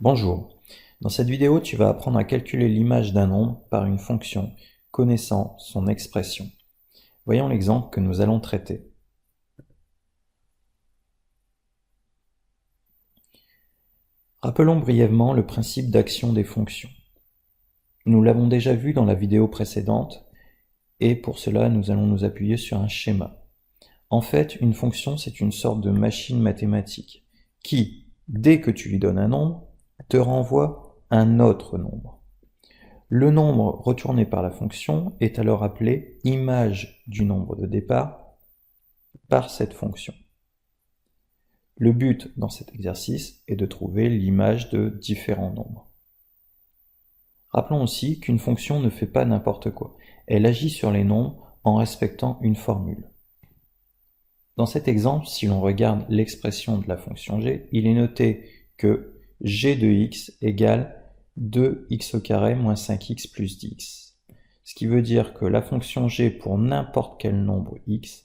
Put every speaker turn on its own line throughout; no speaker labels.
Bonjour. Dans cette vidéo, tu vas apprendre à calculer l'image d'un nombre par une fonction connaissant son expression. Voyons l'exemple que nous allons traiter. Rappelons brièvement le principe d'action des fonctions. Nous l'avons déjà vu dans la vidéo précédente et pour cela nous allons nous appuyer sur un schéma. En fait, une fonction c'est une sorte de machine mathématique qui, dès que tu lui donnes un nombre, te renvoie un autre nombre. Le nombre retourné par la fonction est alors appelé image du nombre de départ par cette fonction. Le but dans cet exercice est de trouver l'image de différents nombres. Rappelons aussi qu'une fonction ne fait pas n'importe quoi. Elle agit sur les nombres en respectant une formule. Dans cet exemple, si l'on regarde l'expression de la fonction g, il est noté que g de x égale 2x au carré moins 5x plus 10. Ce qui veut dire que la fonction g pour n'importe quel nombre x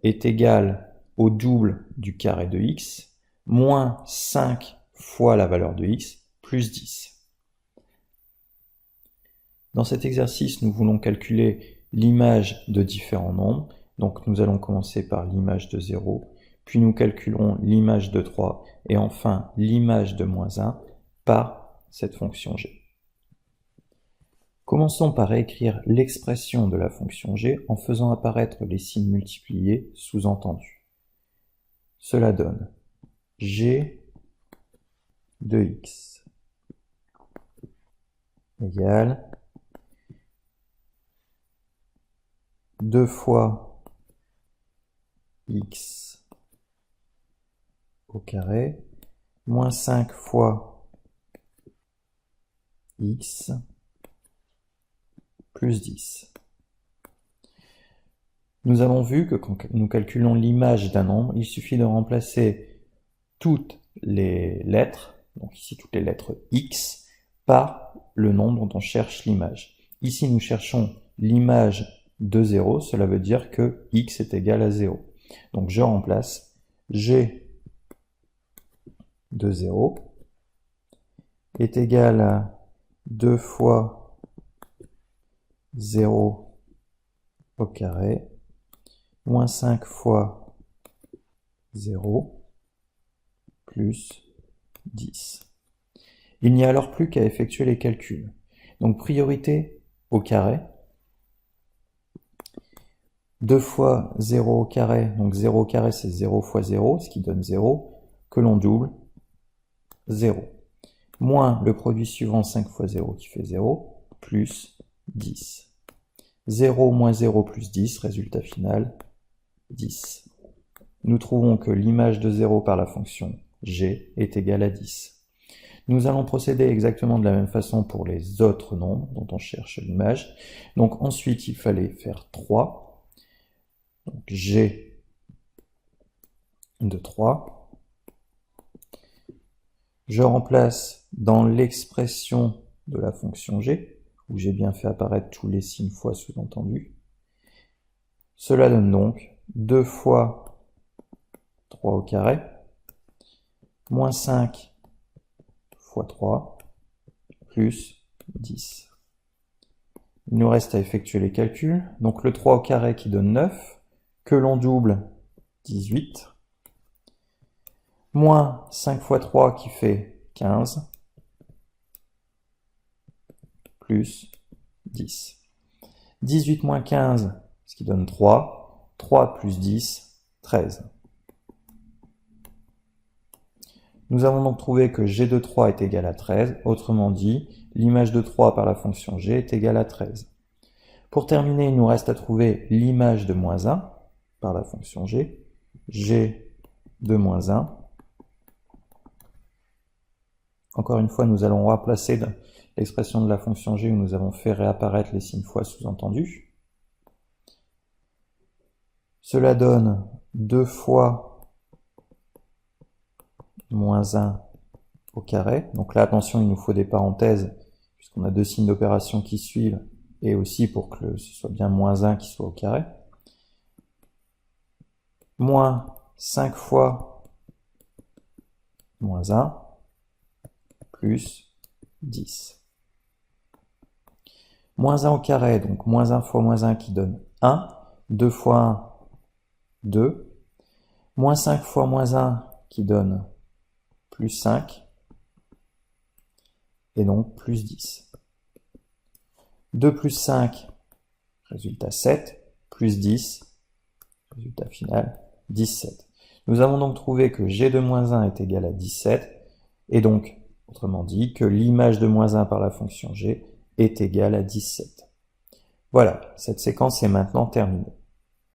est égale au double du carré de x, moins 5 fois la valeur de x, plus 10. Dans cet exercice, nous voulons calculer l'image de différents nombres. Donc nous allons commencer par l'image de 0, puis nous calculerons l'image de 3, et enfin l'image de moins 1 par cette fonction g. Commençons par écrire l'expression de la fonction g en faisant apparaître les signes multipliés sous-entendus. Cela donne g de x égale 2 fois x au carré moins 5 fois x plus 10. Nous avons vu que quand nous calculons l'image d'un nombre, il suffit de remplacer toutes les lettres, donc ici toutes les lettres x, par le nombre dont on cherche l'image. Ici nous cherchons l'image de 0, cela veut dire que x est égal à 0. Donc je remplace g de 0 est égal à 2 fois 0 au carré moins 5 fois 0 plus 10. Il n'y a alors plus qu'à effectuer les calculs. Donc priorité au carré. 2 fois 0 au carré, donc 0 au carré c'est 0 fois 0, ce qui donne 0, que l'on double, 0. Moins le produit suivant, 5 fois 0 qui fait 0, plus 10. 0 moins 0 plus 10, résultat final, 10. Nous trouvons que l'image de 0 par la fonction g est égale à 10. Nous allons procéder exactement de la même façon pour les autres nombres dont on cherche l'image. Donc ensuite, il fallait faire 3. Donc g de 3. Je remplace dans l'expression de la fonction g, où j'ai bien fait apparaître tous les signes fois sous-entendus. Cela donne donc 2 fois 3 au carré, moins 5 fois 3, plus 10. Il nous reste à effectuer les calculs. Donc le 3 au carré qui donne 9, que l'on double, 18, moins 5 fois 3 qui fait 15, plus 10. 18 moins 15, ce qui donne 3. 3 plus 10, 13. Nous avons donc trouvé que g de 3 est égal à 13. Autrement dit, l'image de 3 par la fonction g est égale à 13. Pour terminer, il nous reste à trouver l'image de moins 1 par la fonction g. G de moins 1. Encore une fois, nous allons remplacer l'expression de la fonction g où nous avons fait réapparaître les signes fois sous-entendus. Cela donne 2 fois moins 1 au carré. Donc là, attention, il nous faut des parenthèses, puisqu'on a deux signes d'opération qui suivent, et aussi pour que ce soit bien moins 1 qui soit au carré. Moins 5 fois moins 1, plus 10. Moins 1 au carré, donc moins 1 fois moins 1 qui donne 1. 2 fois 1, 2. Moins 5 fois moins 1 qui donne plus 5. Et donc plus 10. 2 plus 5, résultat 7, plus 10, résultat final 17. Nous avons donc trouvé que g de moins 1 est égal à 17, et donc, autrement dit, que l'image de moins 1 par la fonction g est égale à 17. Voilà, cette séquence est maintenant terminée.